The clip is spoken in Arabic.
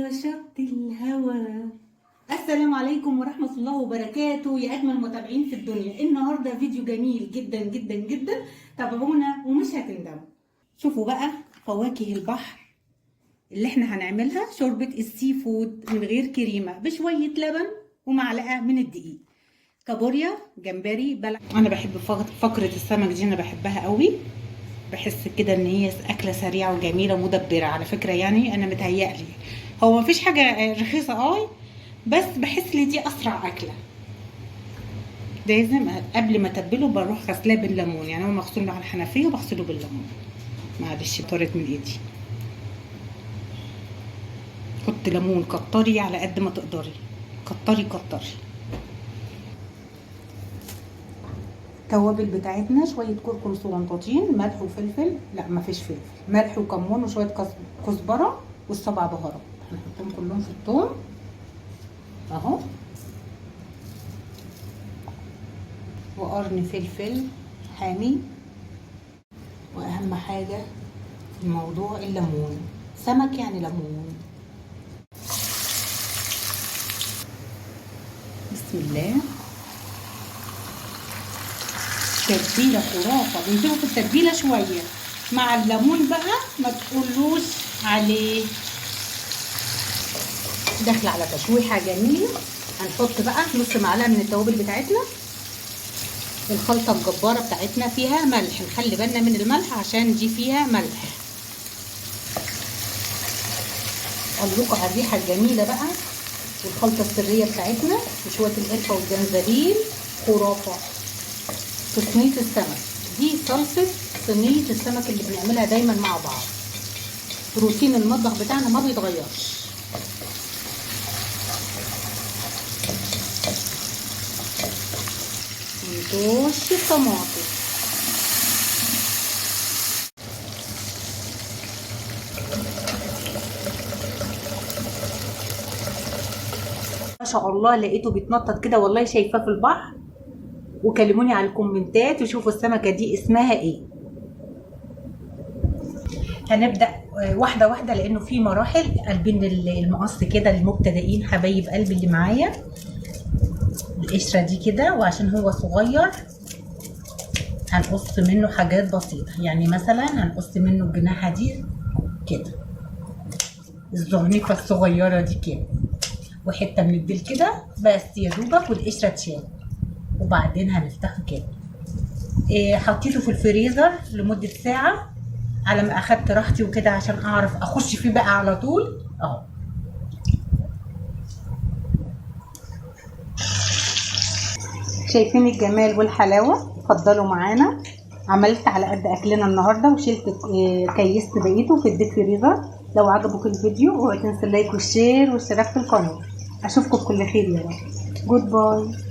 على شط الهوى. السلام عليكم ورحمة الله وبركاته يا أجمل متابعين في الدنيا. النهاردة فيديو جميل جدا جدا جدا، تابعونا ومش هتندموا. شوفوا بقى فواكه البحر اللي احنا هنعملها، شوربة السي فود من غير كريمة بشوية لبن ومعلقة من الدقيق. كابوريا، جمبري، بلح. انا بحب فقرة السمك دي، انا بحبها قوي. بحس كده ان هي اكله سريعه وجميله ومدبره على فكره. يعني انا متهيألي هو مفيش حاجه رخيصه بس بحس ان دي اسرع اكله. لازم قبل ما اتبله بروح غسلاه بالليمون، يعني هو مغسول على الحنفيه وبغسله بالليمون. معلش طارت من ايدي. حط ليمون، كتري على قد ما تقدري، كتري كتري. التوابل بتاعتنا شويه كركم صغنطاطين، ملح وفلفل، لا مفيش فلفل، ملح وكمون وشويه كزبره والسبع بهارات. هنحطهم كلهم في الثوم اهو، وقرن فلفل حامي. واهم حاجه في الموضوع الليمون، سمك يعني ليمون. بسم الله. تتبيله خرافه، بنسيبه في التتبيله شويه مع الليمون بقى، ما تقولوش عليه. داخله على تشويحه جميله. هنحط بقى نص معلقه من التوابل بتاعتنا. الخلطه الجباره بتاعتنا فيها ملح، نخلي بالنا من الملح عشان دي فيها ملح. اقول لكم على الريحه الجميله بقى والخلطه السريه بتاعتنا وشويه القرفه والجنزبيل. خرافه في صينيه السمك دي. صلصه صينيه السمك اللي بنعملها دايما مع بعض. روتين المطبخ بتاعنا ما بيتغيرش. ونطش الطماطم. ما شاء الله لقيته بيتنطط كده، والله شايفاه في البحر. وكلموني على الكومنتات وشوفوا السمكه دي اسمها ايه. هنبدا واحده واحده لانه في مراحل. قلبين المقص كده للمبتدئين حبايب قلبي اللي معايا. القشره دي كده، وعشان هو صغير هنقص منه حاجات بسيطه. يعني مثلا هنقص منه الجناحه دي كده، الزعنفه الصغيره دي كده، وحته من الديل كده بس يا دوبك، والقشره تشال. وبعدين هنفتحه كده. حطيته في الفريزر لمده ساعه على ما اخدت راحتي وكده، عشان اعرف اخش فيه بقى على طول اهو. شايفين الجمال والحلاوه؟ اتفضلوا معانا. عملت على قد اكلنا النهارده وشلت كيست بقيته في الديب فريزر. لو عجبك الفيديو اوعوا تنسوا اللايك والشير والاشتراك في القناه. اشوفكم بكل خير يا رب. جود باي.